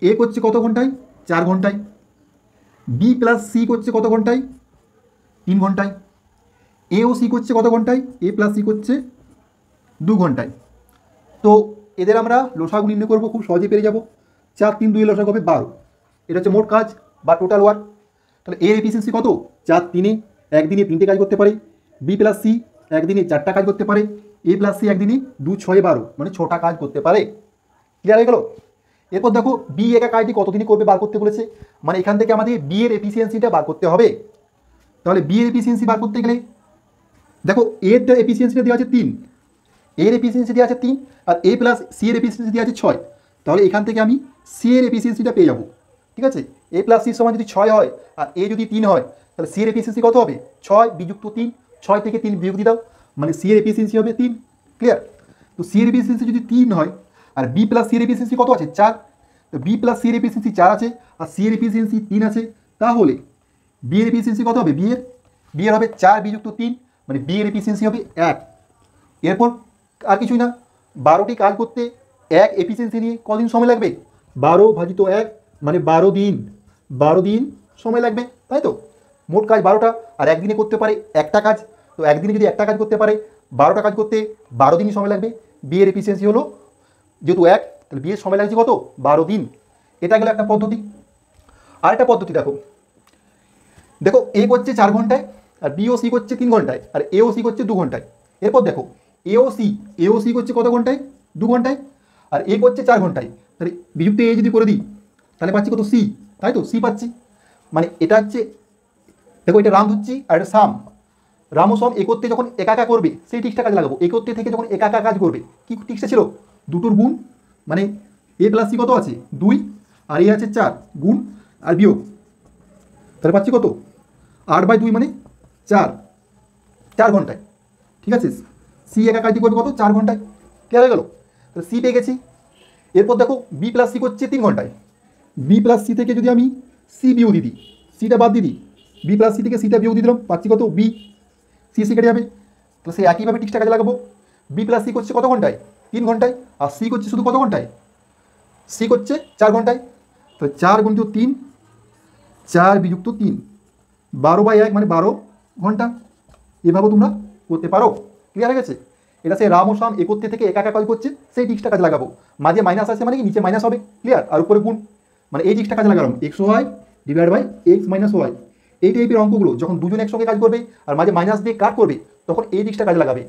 এ করছে কত ঘন্টায়? 4 ঘন্টায়। বি প্লাস সি করছে কত ঘন্টায়? 3 ঘন্টায়। এ ও সি করছে কত ঘন্টায়? এ প্লাস সি করছে 2 ঘন্টায়। তো এদের আমরা লসাগু নির্ণয় করবো, খুব সহজে পেরে যাব। 4 3 2 লসাগু হবে 12। এটা হচ্ছে মোট কাজ বা টোটাল ওয়ার্ক। তাহলে এর এফিসিয়েন্সি কত? 4 3 একদিনে 3টে কাজ করতে পারে। বি প্লাস সি একদিনে 4টা কাজ করতে পারে। এ প্লাস সি একদিনে 2 6 12 মানে 6টা কাজ করতে পারে। ক্লিয়ার হয়ে গেল? এরপর দেখো বি একা কাজটি কতদিনে করবে বার করতে বলেছে, মানে এখান থেকে আমাদের বি এর এফিসিয়েন্সিটা বার করতে হবে। তাহলে বি এর এফিসিয়েন্সি বার করতে গেলে দেখো এর এফিসিয়েন্সিটা দেওয়া আছে 3, এর এফিসিয়েন্সি দেওয়া আছে 3, আর এ প্লাস সি এর এফিসিয়েন্সি দেওয়া আছে 6। তাহলে এখান থেকে আমি সি এর এফিসিয়েন্সিটা পেয়ে যাবো। ঠিক আছে, এ প্লাস সি সমান যদি 6 হয় আর এ যদি 3 হয়, তাহলে সি এর এফিসিয়েন্সি কত হবে? 6 বিযুক্ত 3, 6 থেকে 3 বিয়োগ দিয়ে দাও, মানে সি এর এফিসিয়েন্সি হবে 3। ক্লিয়ার? তো সি এর এফিসিয়েন্সি যদি 3 হয় আর বি প্লাস সি এর এফিসিয়েন্সি কত আছে? 4। তো বি প্লাস সি এর এফিসিয়েন্সি 4 আছে আর সি এর এফিসিয়েন্সি 3 আছে, তাহলে বি এর এফিসিয়েন্সি কত হবে? বি এর হবে 4 বিযুক্ত 3, মানে বি এর এফিসিয়েন্সি হবে 1। এরপর আর কিছুই না, 12টি কাজ করতে 1 এফিসিয়েন্সি নিয়ে কদিন সময় লাগবে? 12 ভাজিত 1 মানে 12 দিন, 12 দিন সময় লাগবে, তাই তো? মোট কাজ 12টা, আর একদিনে করতে পারে একটা কাজ। তো একদিনে যদি একটা কাজ করতে পারে, 12টা কাজ করতে 12 দিনই সময় লাগবে। বিয়ের এফিসিয়েন্সি হলো যেহেতু 1, তাহলে বিয়ের সময় লাগছে কত? 12 দিন। এটা গেল একটা পদ্ধতি। আরেকটা পদ্ধতি দেখো, দেখো এ করছে 4 ঘন্টায় আর বি ও সি করছে 3 ঘন্টায় আর এ ও সি করছে 2 ঘন্টায়। এরপর দেখো এ ও সি করছে কত ঘন্টায়? 2 ঘন্টায়। আর এ করছে 4 ঘন্টায়। তাহলে বিযুক্ত এ যদি করে দিই তাহলে পাচ্ছি কত? সি, তাই তো? সি পাচ্ছি। মানে এটা হচ্ছে, দেখো এটা রাম ধরছি আর এটা সাম। রাম ও সম একত্রে যখন একা করবে সেই টিক্সটা কাজে লাগাবো। একত্রে থেকে যখন একা কাজ করবে, কি টিক্সটা ছিল? দুটোর গুণ, মানে এ প্লাস সি কত আছে? 2 আর এ আছে 4, গুণ আর বিয়োগ, তাহলে পাচ্ছি কত? 8/2 মানে 4 ঘন্টায়। ঠিক আছে, সি একা কাজটি করবে কত? 4 ঘন্টায়। ক্লিয়ার হয়ে গেল? তাহলে সি পেয়ে গেছি। এরপর দেখো বি প্লাস সি করছে 3 ঘন্টায়। বি প্লাস সি থেকে যদি আমি সি বিয়োগ দিয়ে দিই, সিটা বাদ দিয়ে দিই, বি প্লাস সি থেকে সিটা বিয়োগ দিয়ে দিলাম, পাচ্ছি কত? বি। সি কেটে যাবে, তো সে একইভাবে টিক্সটা কাজে লাগাবো। বি প্লাস সি করছে কত ঘন্টায়? 3 ঘন্টায়। আর সি করছে শুধু কত ঘন্টায়? সি করছে 4 ঘন্টায়। তো 4 গুণিত 3, 4 বিযুক্ত 3, 12/1 মানে 12 ঘন্টা। এভাবে তোমরা করতে পারো। ক্লিয়ার হয়ে গেছে? এটা সে রাম ও শ্যাম একত্রে থেকে একা কাজ করছে সেই টিক্সটা কাজে লাগাবো। মাঝে মাইনাস আছে মানে কি নিচে মাইনাস হবে। ক্লিয়ার? আর উপরে গুণ, মানে এই টিক্সটা কাজে লাগালাম, X Y divide by X minus Y. এই টাইপের অঙ্কগুলো যখন দুজন একসঙ্গে কাজ করবে আর মাঝে মাইনাস দিয়ে কাট করবে, তখন এই টিক্সটা কাজে লাগাবে।